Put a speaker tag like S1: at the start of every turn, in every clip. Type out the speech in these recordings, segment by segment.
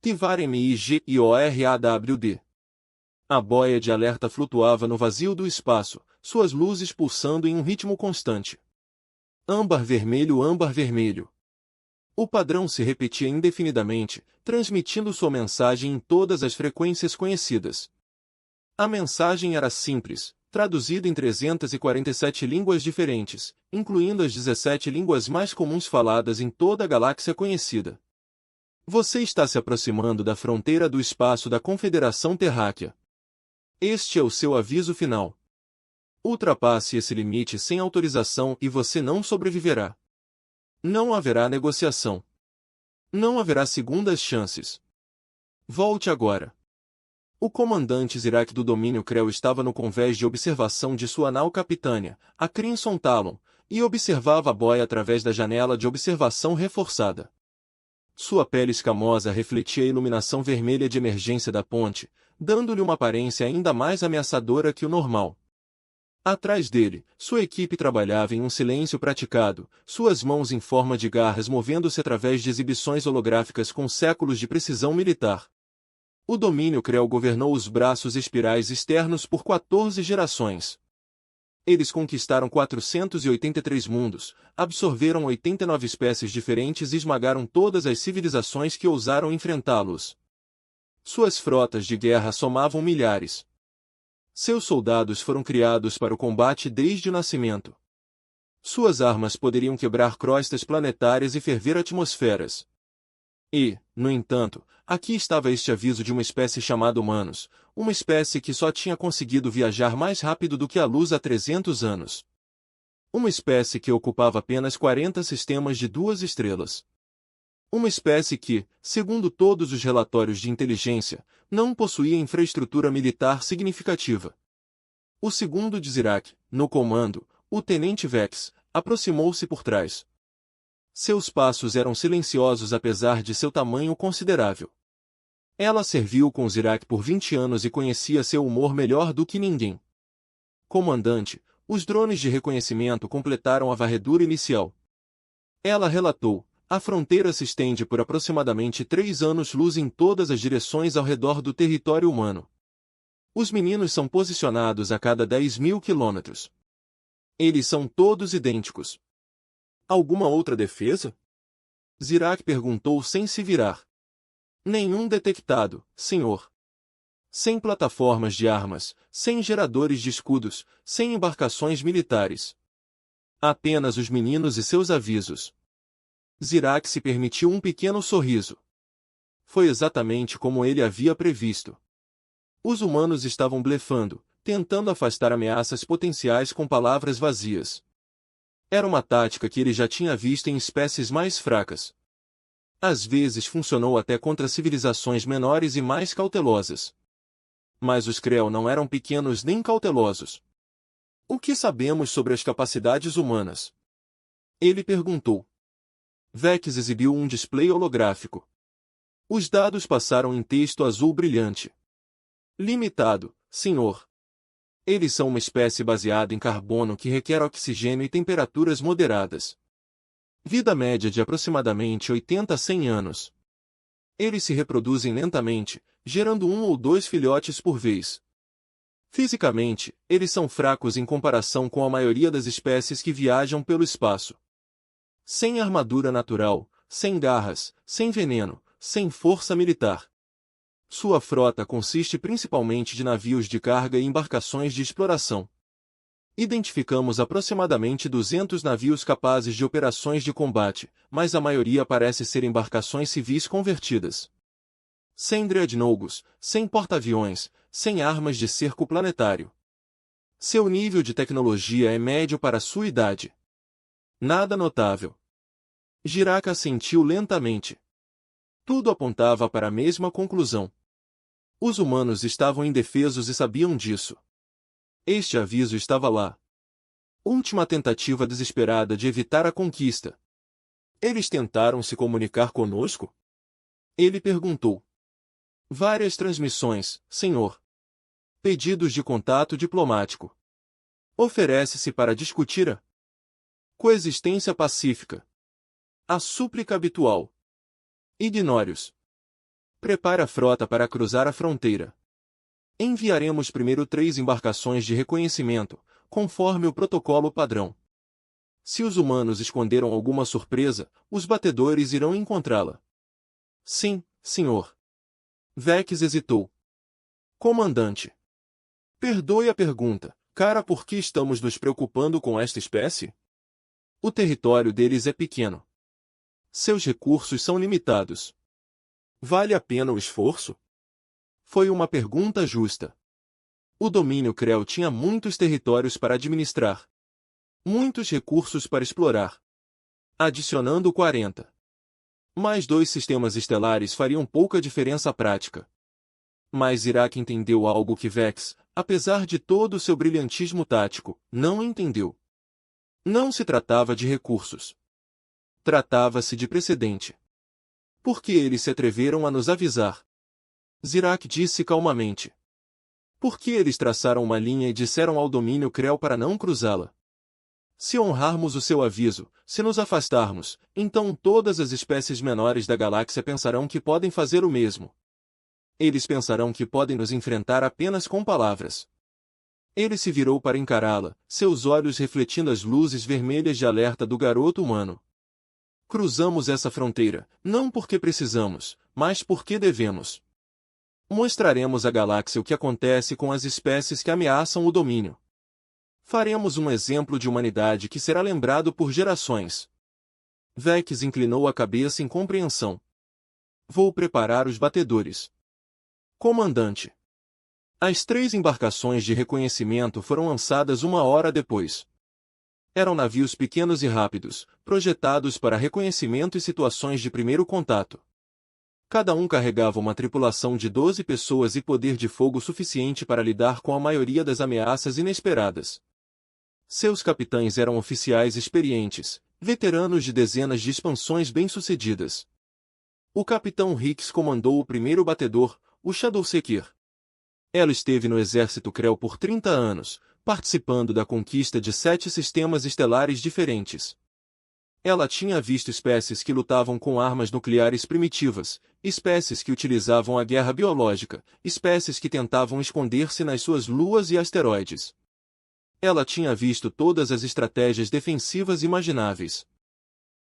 S1: TVAR-MIGIORAWD. A boia de alerta flutuava no vazio do espaço, suas luzes pulsando em um ritmo constante. Âmbar vermelho, âmbar vermelho. O padrão se repetia indefinidamente, transmitindo sua mensagem em todas as frequências conhecidas. A mensagem era simples, traduzida em 347 línguas diferentes, incluindo as 17 línguas mais comuns faladas em toda a galáxia conhecida. Você está se aproximando da fronteira do espaço da Confederação Terráquea. Este é o seu aviso final. Ultrapasse esse limite sem autorização e você não sobreviverá. Não haverá negociação. Não haverá segundas chances. Volte agora. O comandante Zirak do domínio Krell estava no convés de observação de sua nau capitânia, a Crimson Talon, e observava a boia através da janela de observação reforçada. Sua pele escamosa refletia a iluminação vermelha de emergência da ponte, dando-lhe uma aparência ainda mais ameaçadora que o normal. Atrás dele, sua equipe trabalhava em um silêncio praticado, suas mãos em forma de garras movendo-se através de exibições holográficas com séculos de precisão militar. O domínio Krell governou os braços espirais externos por 14 gerações. Eles conquistaram 483 mundos, absorveram 89 espécies diferentes e esmagaram todas as civilizações que ousaram enfrentá-los. Suas frotas de guerra somavam milhares. Seus soldados foram criados para o combate desde o nascimento. Suas armas poderiam quebrar crostas planetárias e ferver atmosferas. E, no entanto, aqui estava este aviso de uma espécie chamada humanos, uma espécie que só tinha conseguido viajar mais rápido do que a luz há 300 anos. Uma espécie que ocupava apenas 40 sistemas de 2 estrelas. Uma espécie que, segundo todos os relatórios de inteligência, não possuía infraestrutura militar significativa. O segundo de Zirak, no comando, o Tenente Vex, aproximou-se por trás. Seus passos eram silenciosos apesar de seu tamanho considerável. Ela serviu com Zirak por 20 anos e conhecia seu humor melhor do que ninguém. Comandante, os drones de reconhecimento completaram a varredura inicial. Ela relatou: a fronteira se estende por aproximadamente 3 anos-luz em todas as direções ao redor do território humano. Os meninos são posicionados a cada 10.000 quilômetros. Eles são todos idênticos. Alguma outra defesa? Zirak perguntou sem se virar. Nenhum detectado, senhor. Sem plataformas de armas, sem geradores de escudos, sem embarcações militares. Apenas os meninos e seus avisos. Zirak se permitiu um pequeno sorriso. Foi exatamente como ele havia previsto. Os humanos estavam blefando, tentando afastar ameaças potenciais com palavras vazias. Era uma tática que ele já tinha visto em espécies mais fracas. Às vezes funcionou até contra civilizações menores e mais cautelosas. Mas os Krell não eram pequenos nem cautelosos. O que sabemos sobre as capacidades humanas? Ele perguntou. Vex exibiu um display holográfico. Os dados passaram em texto azul brilhante. Limitado, senhor. Eles são uma espécie baseada em carbono que requer oxigênio e temperaturas moderadas. Vida média de aproximadamente 80 a 100 anos. Eles se reproduzem lentamente, gerando 1 ou 2 filhotes por vez. Fisicamente, eles são fracos em comparação com a maioria das espécies que viajam pelo espaço. Sem armadura natural, sem garras, sem veneno, sem força militar. Sua frota consiste principalmente de navios de carga e embarcações de exploração. Identificamos aproximadamente 200 navios capazes de operações de combate, mas a maioria parece ser embarcações civis convertidas. Sem dreadnought's, sem porta-aviões, sem armas de cerco planetário. Seu nível de tecnologia é médio para sua idade. Nada notável. Zirak assentiu lentamente. Tudo apontava para a mesma conclusão. Os humanos estavam indefesos e sabiam disso. Este aviso estava lá. Última tentativa desesperada de evitar a conquista. Eles tentaram se comunicar conosco? Ele perguntou. Várias transmissões, senhor. Pedidos de contato diplomático. Oferece-se para discutir a coexistência pacífica. A súplica habitual. Ignore-os. Prepare a frota para cruzar a fronteira. Enviaremos primeiro 3 embarcações de reconhecimento, conforme o protocolo padrão. Se os humanos esconderam alguma surpresa, os batedores irão encontrá-la. Sim, senhor. Vex hesitou. Comandante. Perdoe a pergunta, cara, por que estamos nos preocupando com esta espécie? O território deles é pequeno. Seus recursos são limitados. Vale a pena o esforço? Foi uma pergunta justa. O domínio Krell tinha muitos territórios para administrar. Muitos recursos para explorar. Adicionando 40. Mais 2 sistemas estelares fariam pouca diferença prática. Mas Iraque entendeu algo que Vex, apesar de todo o seu brilhantismo tático, não entendeu. Não se tratava de recursos. Tratava-se de precedente. Por que eles se atreveram a nos avisar? Zirak disse calmamente. Por que eles traçaram uma linha e disseram ao domínio Krell para não cruzá-la? Se honrarmos o seu aviso, se nos afastarmos, então todas as espécies menores da galáxia pensarão que podem fazer o mesmo. Eles pensarão que podem nos enfrentar apenas com palavras. Ele se virou para encará-la, seus olhos refletindo as luzes vermelhas de alerta do garoto humano. Cruzamos essa fronteira, não porque precisamos, mas porque devemos. Mostraremos à galáxia o que acontece com as espécies que ameaçam o domínio. Faremos um exemplo de humanidade que será lembrado por gerações. Vex inclinou a cabeça em compreensão. Vou preparar os batedores. Comandante. As 3 embarcações de reconhecimento foram lançadas 1 hora depois. Eram navios pequenos e rápidos, projetados para reconhecimento e situações de primeiro contato. Cada um carregava uma tripulação de 12 pessoas e poder de fogo suficiente para lidar com a maioria das ameaças inesperadas. Seus capitães eram oficiais experientes, veteranos de dezenas de expansões bem-sucedidas. O capitão Hicks comandou o primeiro batedor, o Shadowseeker. Ela esteve no exército Krell por 30 anos, participando da conquista de 7 sistemas estelares diferentes. Ela tinha visto espécies que lutavam com armas nucleares primitivas, espécies que utilizavam a guerra biológica, espécies que tentavam esconder-se nas suas luas e asteroides. Ela tinha visto todas as estratégias defensivas imagináveis.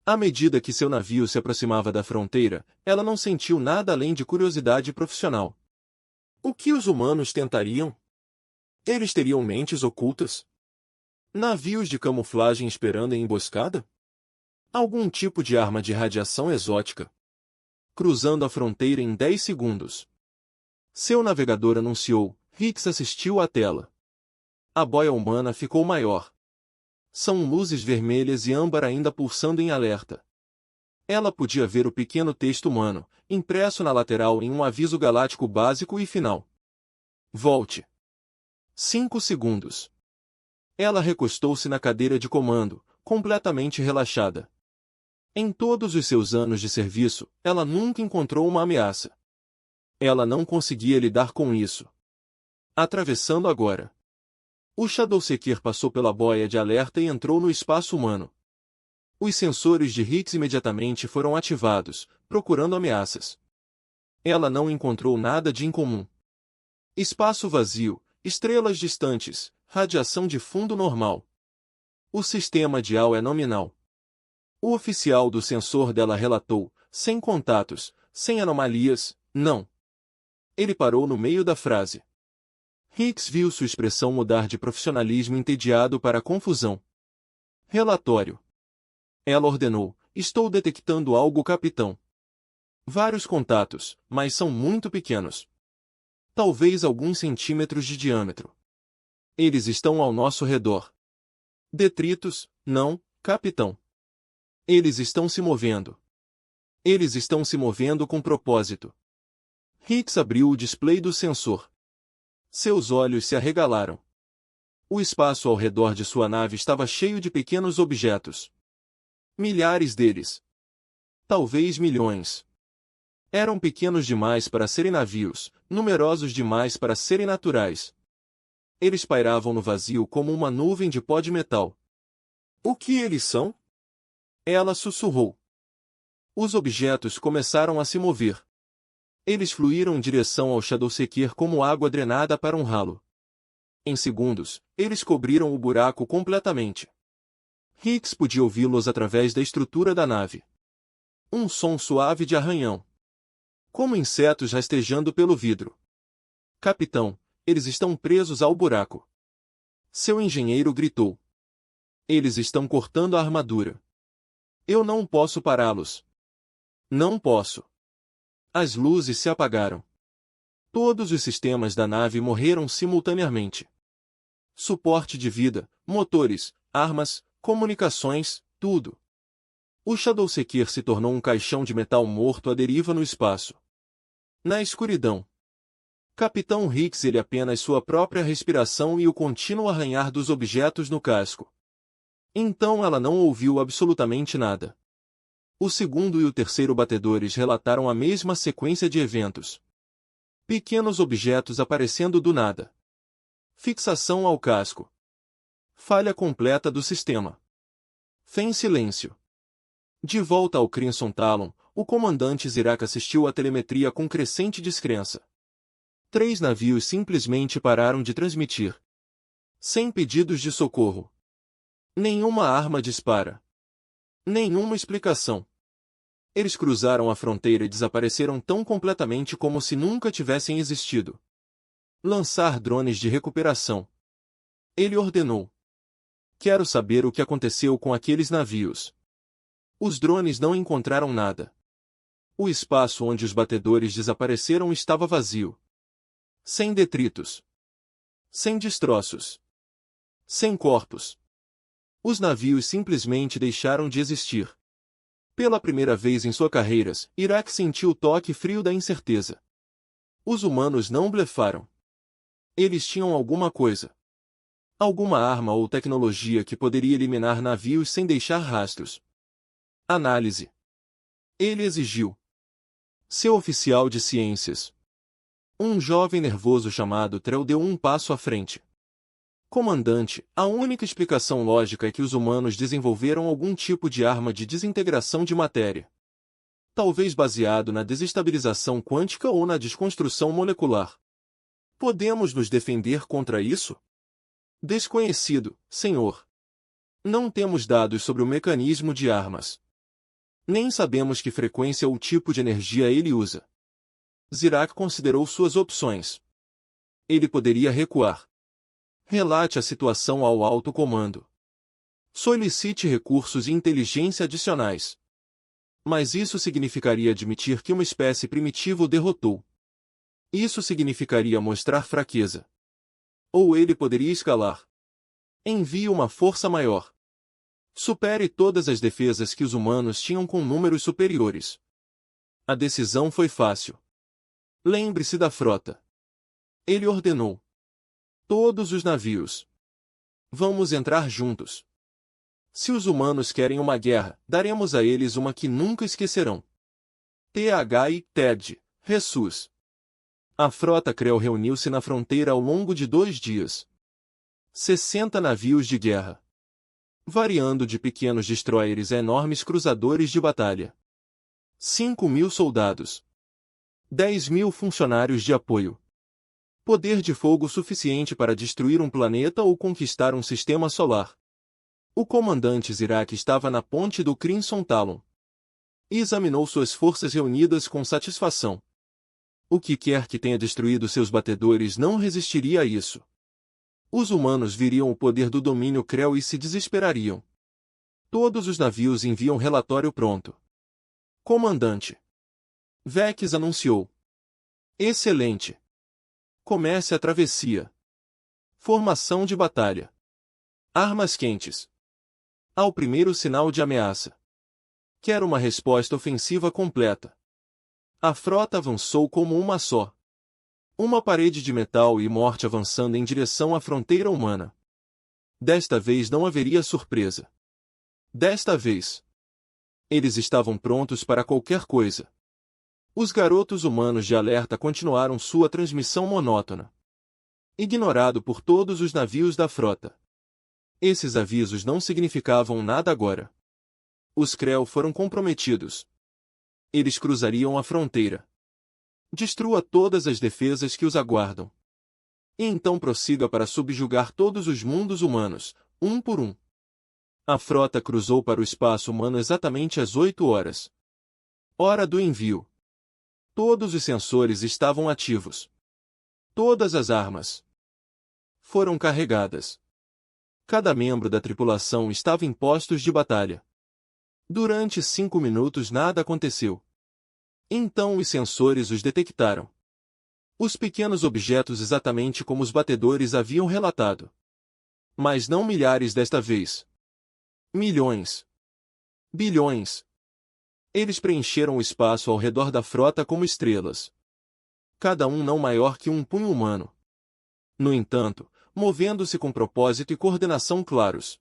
S1: À medida que seu navio se aproximava da fronteira, ela não sentiu nada além de curiosidade profissional. O que os humanos tentariam? Eles teriam mentes ocultas? Navios de camuflagem esperando em emboscada? Algum tipo de arma de radiação exótica? Cruzando a fronteira em 10 segundos. Seu navegador anunciou, Hicks assistiu à tela. A boia humana ficou maior. São luzes vermelhas e âmbar ainda pulsando em alerta. Ela podia ver o pequeno texto humano, impresso na lateral em um aviso galáctico básico e final. Volte. 5 segundos. Ela recostou-se na cadeira de comando, completamente relaxada. Em todos os seus anos de serviço, ela nunca encontrou uma ameaça. Ela não conseguia lidar com isso. Atravessando agora. O Shadowseeker passou pela boia de alerta e entrou no espaço humano. Os sensores de Hicks imediatamente foram ativados, procurando ameaças. Ela não encontrou nada de incomum. Espaço vazio, estrelas distantes, radiação de fundo normal. O sistema de AL é nominal. O oficial do sensor dela relatou, sem contatos, sem anomalias, não. Ele parou no meio da frase. Hicks viu sua expressão mudar de profissionalismo entediado para confusão. Relatório. Ela ordenou, estou detectando algo, capitão. Vários contatos, mas são muito pequenos. Talvez alguns centímetros de diâmetro. Eles estão ao nosso redor. Detritos, não, capitão. Eles estão se movendo. Eles estão se movendo com propósito. Hicks abriu o display do sensor. Seus olhos se arregalaram. O espaço ao redor de sua nave estava cheio de pequenos objetos. Milhares deles. Talvez milhões. Eram pequenos demais para serem navios, numerosos demais para serem naturais. Eles pairavam no vazio como uma nuvem de pó de metal. O que eles são? Ela sussurrou. Os objetos começaram a se mover. Eles fluíram em direção ao Shadowseeker como água drenada para um ralo. Em segundos, eles cobriram o buraco completamente. Hicks podia ouvi-los através da estrutura da nave. Um som suave de arranhão. Como insetos rastejando pelo vidro. Capitão, eles estão presos ao buraco. Seu engenheiro gritou. Eles estão cortando a armadura. Eu não posso pará-los. Não posso. As luzes se apagaram. Todos os sistemas da nave morreram simultaneamente. Suporte de vida, motores, armas, comunicações, tudo. O Shadowseeker se tornou um caixão de metal morto à deriva no espaço. Na escuridão. Capitão Hicks ele apenas sua própria respiração e o contínuo arranhar dos objetos no casco. Então ela não ouviu absolutamente nada. O segundo e o terceiro batedores relataram a mesma sequência de eventos. Pequenos objetos aparecendo do nada. Fixação ao casco. Falha completa do sistema. Fé em silêncio. De volta ao Crimson Talon, o comandante Zirak assistiu à telemetria com crescente descrença. 3 navios simplesmente pararam de transmitir. Sem pedidos de socorro. Nenhuma arma dispara. Nenhuma explicação. Eles cruzaram a fronteira e desapareceram tão completamente como se nunca tivessem existido. Lançar drones de recuperação. Ele ordenou. Quero saber o que aconteceu com aqueles navios. Os drones não encontraram nada. O espaço onde os batedores desapareceram estava vazio. Sem detritos. Sem destroços. Sem corpos. Os navios simplesmente deixaram de existir. Pela primeira vez em sua carreira, Zirak sentiu o toque frio da incerteza. Os humanos não blefaram. Eles tinham alguma coisa. Alguma arma ou tecnologia que poderia eliminar navios sem deixar rastros. Análise. Ele exigiu. Seu oficial de ciências. Um jovem nervoso chamado Trell deu um passo à frente. Comandante, a única explicação lógica é que os humanos desenvolveram algum tipo de arma de desintegração de matéria. Talvez baseado na desestabilização quântica ou na desconstrução molecular. Podemos nos defender contra isso? Desconhecido, senhor. Não temos dados sobre o mecanismo de armas. Nem sabemos que frequência ou tipo de energia ele usa. Zirak considerou suas opções. Ele poderia recuar. Relate a situação ao alto comando. Solicite recursos e inteligência adicionais. Mas isso significaria admitir que uma espécie primitiva o derrotou. Isso significaria mostrar fraqueza. Ou ele poderia escalar. Envie uma força maior. Supere todas as defesas que os humanos tinham com números superiores. A decisão foi fácil. Lembre-se da frota. Ele ordenou. Todos os navios. Vamos entrar juntos. Se os humanos querem uma guerra, daremos a eles uma que nunca esquecerão. THI TED, Ressus. A frota Krell reuniu-se na fronteira ao longo de 2 dias. 60 navios de guerra. Variando de pequenos destroyers a enormes cruzadores de batalha. 5.000 soldados. 10.000 funcionários de apoio. Poder de fogo suficiente para destruir um planeta ou conquistar um sistema solar. O comandante Zirak estava na ponte do Crimson Talon. E examinou suas forças reunidas com satisfação. O que quer que tenha destruído seus batedores não resistiria a isso. Os humanos viriam o poder do domínio Krell e se desesperariam. Todos os navios enviam relatório pronto. Comandante. Vex anunciou. Excelente. Comece a travessia. Formação de batalha. Armas quentes. Ao primeiro sinal de ameaça. Quero uma resposta ofensiva completa. A frota avançou como uma só. Uma parede de metal e morte avançando em direção à fronteira humana. Desta vez não haveria surpresa. Desta vez. Eles estavam prontos para qualquer coisa. Os garotos humanos de alerta continuaram sua transmissão monótona. Ignorado por todos os navios da frota. Esses avisos não significavam nada agora. Os Krell foram comprometidos. Eles cruzariam a fronteira. Destrua todas as defesas que os aguardam. E então prossiga para subjugar todos os mundos humanos, um por um. A frota cruzou para o espaço humano exatamente às 8 horas. Hora do envio. Todos os sensores estavam ativos. Todas as armas foram carregadas. Cada membro da tripulação estava em postos de batalha. Durante 5 minutos nada aconteceu. Então os sensores os detectaram. Os pequenos objetos exatamente como os batedores haviam relatado. Mas não milhares desta vez. Milhões. Bilhões. Eles preencheram o espaço ao redor da frota como estrelas. Cada um não maior que um punho humano. No entanto, movendo-se com propósito e coordenação claros.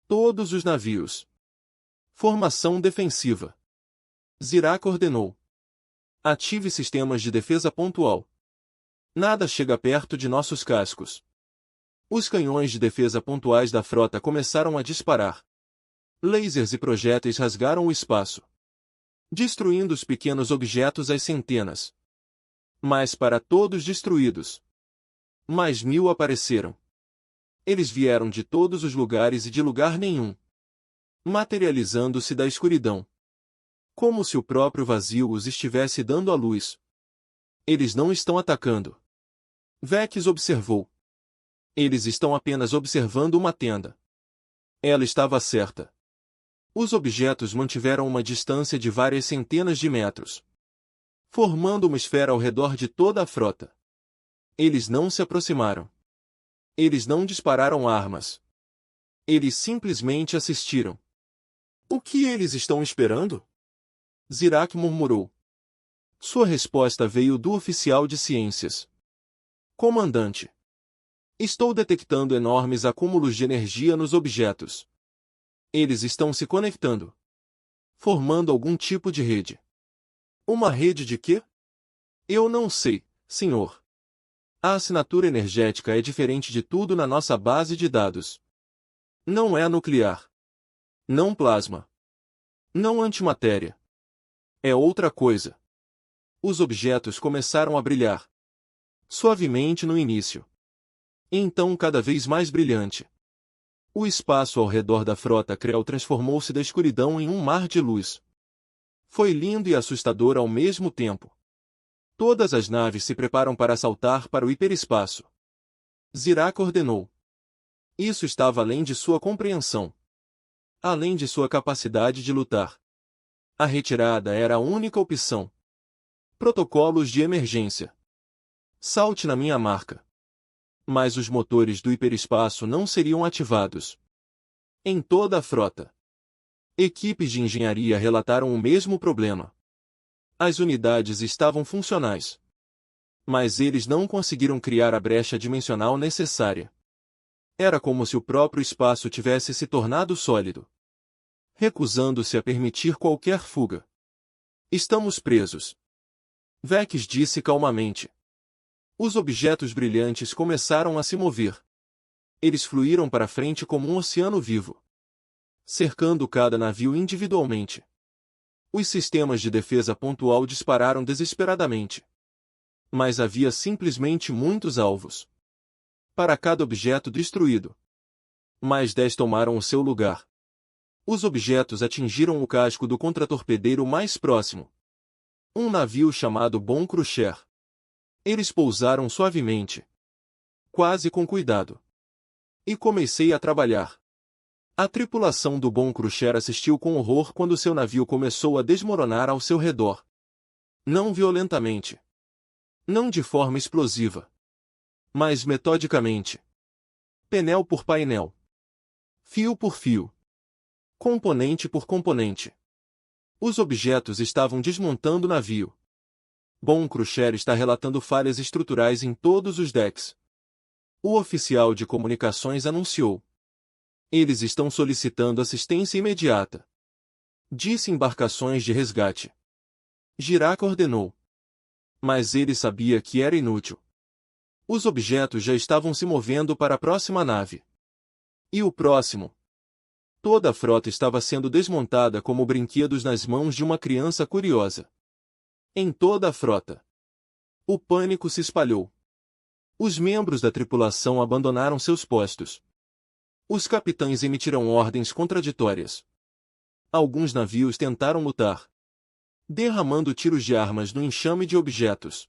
S1: Todos os navios. Formação defensiva. Zirak ordenou. Ative sistemas de defesa pontual. Nada chega perto de nossos cascos. Os canhões de defesa pontuais da frota começaram a disparar. Lasers e projéteis rasgaram o espaço, destruindo os pequenos objetos às centenas. Mas para todos destruídos, mais 1000 apareceram. Eles vieram de todos os lugares e de lugar nenhum, materializando-se da escuridão. Como se o próprio vazio os estivesse dando à luz. Eles não estão atacando. Vex observou. Eles estão apenas observando uma tenda. Ela estava certa. Os objetos mantiveram uma distância de várias centenas de metros, formando uma esfera ao redor de toda a frota. Eles não se aproximaram. Eles não dispararam armas. Eles simplesmente assistiram. O que eles estão esperando? Zirak murmurou. Sua resposta veio do oficial de ciências. Comandante. Estou detectando enormes acúmulos de energia nos objetos. Eles estão se conectando, formando algum tipo de rede. Uma rede de quê? Eu não sei, senhor. A assinatura energética é diferente de tudo na nossa base de dados. Não é nuclear. Não plasma. Não antimatéria. É outra coisa. Os objetos começaram a brilhar. Suavemente no início. Então cada vez mais brilhante. O espaço ao redor da frota Krell transformou-se da escuridão em um mar de luz. Foi lindo e assustador ao mesmo tempo. Todas as naves se preparam para saltar para o hiperespaço. Zirak ordenou. Isso estava além de sua compreensão. Além de sua capacidade de lutar. A retirada era a única opção. Protocolos de emergência. Salte na minha marca. Mas os motores do hiperespaço não seriam ativados. Em toda a frota. Equipes de engenharia relataram o mesmo problema. As unidades estavam funcionais. Mas eles não conseguiram criar a brecha dimensional necessária. Era como se o próprio espaço tivesse se tornado sólido, recusando-se a permitir qualquer fuga. Estamos presos. Vex disse calmamente. Os objetos brilhantes começaram a se mover. Eles fluíram para frente como um oceano vivo, cercando cada navio individualmente. Os sistemas de defesa pontual dispararam desesperadamente. Mas havia simplesmente muitos alvos. Para cada objeto destruído, mais 10 tomaram o seu lugar. Os objetos atingiram o casco do contratorpedeiro mais próximo. Um navio chamado Bon Crusher. Eles pousaram suavemente, quase com cuidado. E comecei a trabalhar. A tripulação do Bon Crusher assistiu com horror quando seu navio começou a desmoronar ao seu redor. Não violentamente. Não de forma explosiva. Mas metodicamente. Painel por painel. Fio por fio. Componente por componente. Os objetos estavam desmontando o navio. Bon Crusher está relatando falhas estruturais em todos os decks. O oficial de comunicações anunciou. Eles estão solicitando assistência imediata. Disse embarcações de resgate. Zirak ordenou. Mas ele sabia que era inútil. Os objetos já estavam se movendo para a próxima nave. E o próximo? Toda a frota estava sendo desmontada como brinquedos nas mãos de uma criança curiosa. Em toda a frota. O pânico se espalhou. Os membros da tripulação abandonaram seus postos. Os capitães emitiram ordens contraditórias. Alguns navios tentaram lutar, derramando tiros de armas no enxame de objetos.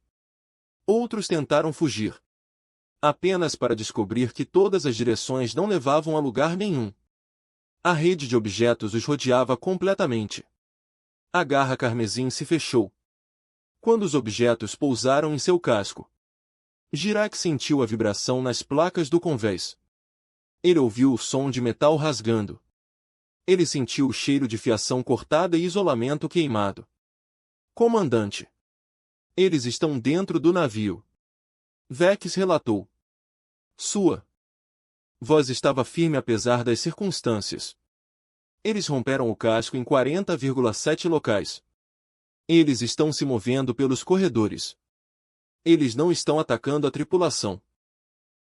S1: Outros tentaram fugir, apenas para descobrir que todas as direções não levavam a lugar nenhum. A rede de objetos os rodeava completamente. A garra carmesim se fechou quando os objetos pousaram em seu casco. Girac sentiu a vibração nas placas do convés. Ele ouviu o som de metal rasgando. Ele sentiu o cheiro de fiação cortada e isolamento queimado. Comandante. Eles estão dentro do navio. Vex relatou. Sua voz estava firme apesar das circunstâncias. Eles romperam o casco em 40,7 locais. Eles estão se movendo pelos corredores. Eles não estão atacando a tripulação.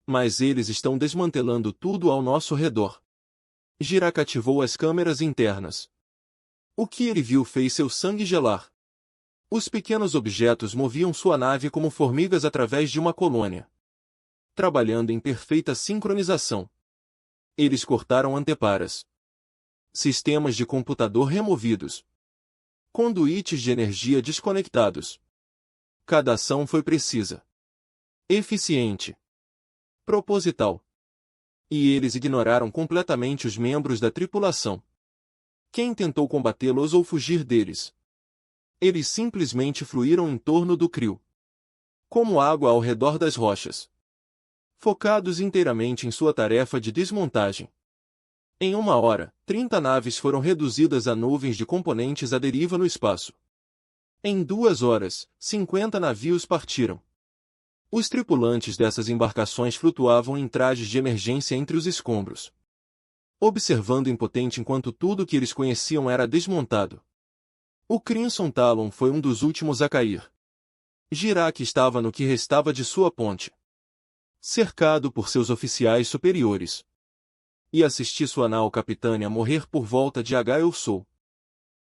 S1: Mas eles estão desmantelando tudo ao nosso redor. Girac ativou as câmeras internas. O que ele viu fez seu sangue gelar. Os pequenos objetos moviam sua nave como formigas através de uma colônia, trabalhando em perfeita sincronização. Eles cortaram anteparas, sistemas de computador removidos, conduítes de energia desconectados. Cada ação foi precisa, eficiente, proposital. E eles ignoraram completamente os membros da tripulação. Quem tentou combatê-los ou fugir deles? Eles simplesmente fluíram em torno do CRIO, como água ao redor das rochas, focados inteiramente em sua tarefa de desmontagem. Em 1 hora, 30 naves foram reduzidas a nuvens de componentes à deriva no espaço. Em 2 horas, 50 navios partiram. Os tripulantes dessas embarcações flutuavam em trajes de emergência entre os escombros, observando impotente enquanto tudo que eles conheciam era desmontado. O Crimson Talon foi um dos últimos a cair. Girac estava no que restava de sua ponte, cercado por seus oficiais superiores, e assisti sua nau capitânia morrer por volta de H-Eu-Sou.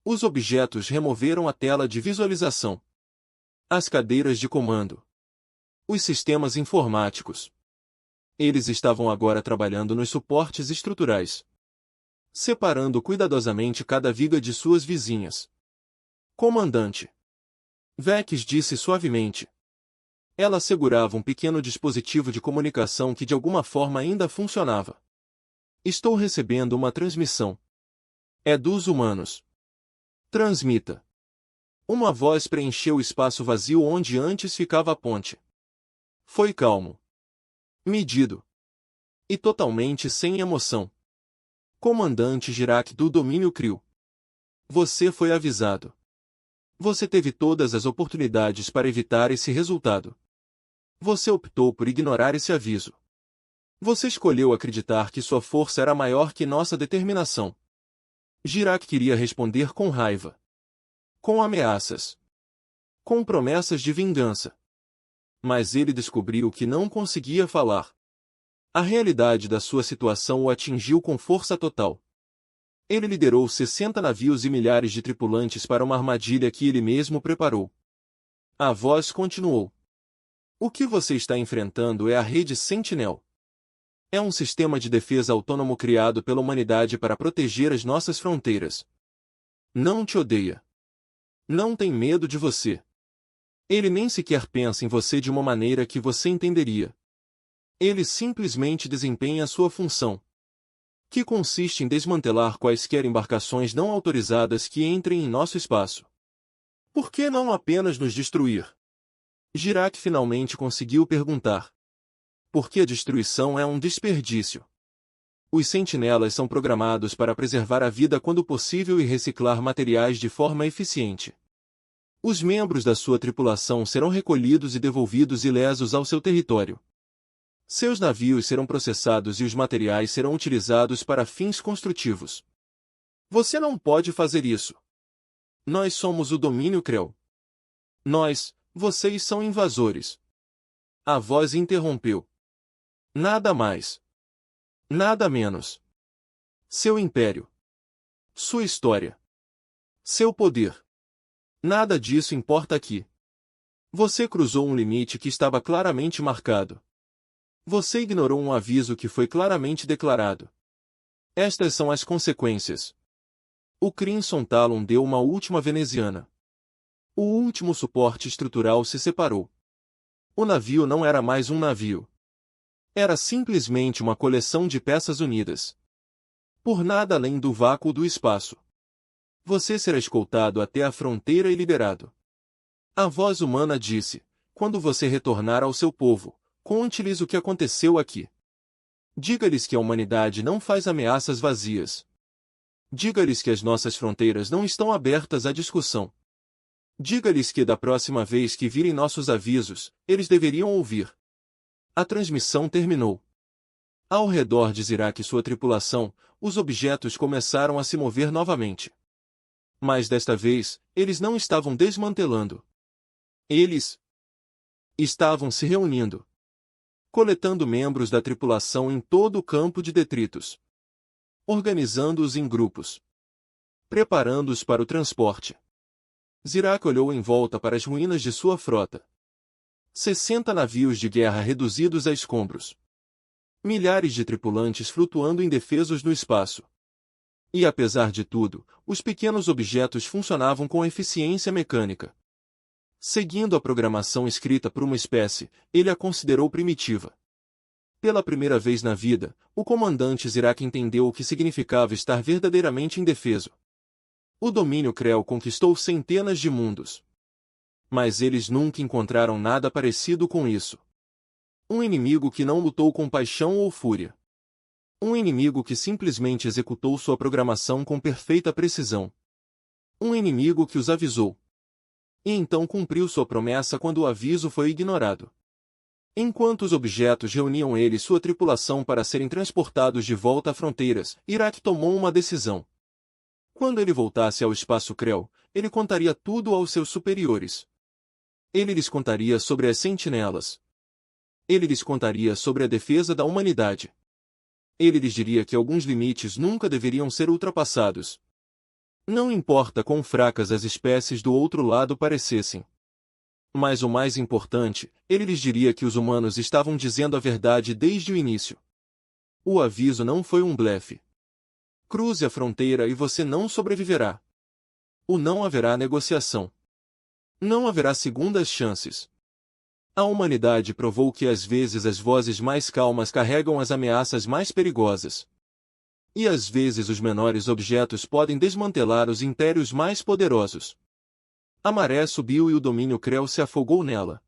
S1: Os objetos removeram a tela de visualização, as cadeiras de comando, os sistemas informáticos. Eles estavam agora trabalhando nos suportes estruturais, separando cuidadosamente cada viga de suas vizinhas. Comandante. Vex disse suavemente. Ela segurava um pequeno dispositivo de comunicação que de alguma forma ainda funcionava. Estou recebendo uma transmissão. É dos humanos. Transmita. Uma voz preencheu o espaço vazio onde antes ficava a ponte. Foi calmo, medido e totalmente sem emoção. Comandante Girac do domínio CRIO. Você foi avisado. Você teve todas as oportunidades para evitar esse resultado. Você optou por ignorar esse aviso. Você escolheu acreditar que sua força era maior que nossa determinação. Girac queria responder com raiva, com ameaças, com promessas de vingança. Mas ele descobriu que não conseguia falar. A realidade da sua situação o atingiu com força total. Ele liderou 60 navios e milhares de tripulantes para uma armadilha que ele mesmo preparou. A voz continuou. O que você está enfrentando é a rede Sentinel. É um sistema de defesa autônomo criado pela humanidade para proteger as nossas fronteiras. Não te odeia. Não tem medo de você. Ele nem sequer pensa em você de uma maneira que você entenderia. Ele simplesmente desempenha a sua função, que consiste em desmantelar quaisquer embarcações não autorizadas que entrem em nosso espaço. Por que não apenas nos destruir? Girac finalmente conseguiu perguntar. Porque a destruição é um desperdício. Os sentinelas são programados para preservar a vida quando possível e reciclar materiais de forma eficiente. Os membros da sua tripulação serão recolhidos e devolvidos ilesos ao seu território. Seus navios serão processados e os materiais serão utilizados para fins construtivos. Você não pode fazer isso. Nós somos o domínio CREO. Vocês são invasores. A voz interrompeu. Nada mais. Nada menos. Seu império. Sua história. Seu poder. Nada disso importa aqui. Você cruzou um limite que estava claramente marcado. Você ignorou um aviso que foi claramente declarado. Estas são as consequências. O Crimson Talon deu uma última veneziana. O último suporte estrutural se separou. O navio não era mais um navio. Era simplesmente uma coleção de peças unidas. Por nada além do vácuo do espaço. Você será escoltado até a fronteira e liberado. A voz humana disse: quando você retornar ao seu povo, conte-lhes o que aconteceu aqui. Diga-lhes que a humanidade não faz ameaças vazias. Diga-lhes que as nossas fronteiras não estão abertas à discussão. Diga-lhes que da próxima vez que virem nossos avisos, eles deveriam ouvir. A transmissão terminou. Ao redor de Zirak e sua tripulação, os objetos começaram a se mover novamente. Mas desta vez, eles não estavam desmantelando. Eles estavam se reunindo, coletando membros da tripulação em todo o campo de detritos, organizando-os em grupos, preparando-os para o transporte. Zirak olhou em volta para as ruínas de sua frota. 60 navios de guerra reduzidos a escombros. Milhares de tripulantes flutuando indefesos no espaço. E apesar de tudo, os pequenos objetos funcionavam com eficiência mecânica. Seguindo a programação escrita por uma espécie, ele a considerou primitiva. Pela primeira vez na vida, o comandante Zirak entendeu o que significava estar verdadeiramente indefeso. O domínio Krell conquistou centenas de mundos. Mas eles nunca encontraram nada parecido com isso. Um inimigo que não lutou com paixão ou fúria. Um inimigo que simplesmente executou sua programação com perfeita precisão. Um inimigo que os avisou. E então cumpriu sua promessa quando o aviso foi ignorado. Enquanto os objetos reuniam ele e sua tripulação para serem transportados de volta a fronteiras, Zirak tomou uma decisão. Quando ele voltasse ao espaço Krell, ele contaria tudo aos seus superiores. Ele lhes contaria sobre as sentinelas. Ele lhes contaria sobre a defesa da humanidade. Ele lhes diria que alguns limites nunca deveriam ser ultrapassados. Não importa quão fracas as espécies do outro lado parecessem. Mas o mais importante, ele lhes diria que os humanos estavam dizendo a verdade desde o início. O aviso não foi um blefe. Cruze a fronteira e você não sobreviverá. Não haverá negociação. Não haverá segundas chances. A humanidade provou que às vezes as vozes mais calmas carregam as ameaças mais perigosas. E às vezes os menores objetos podem desmantelar os impérios mais poderosos. A maré subiu e o domínio Krell se afogou nela.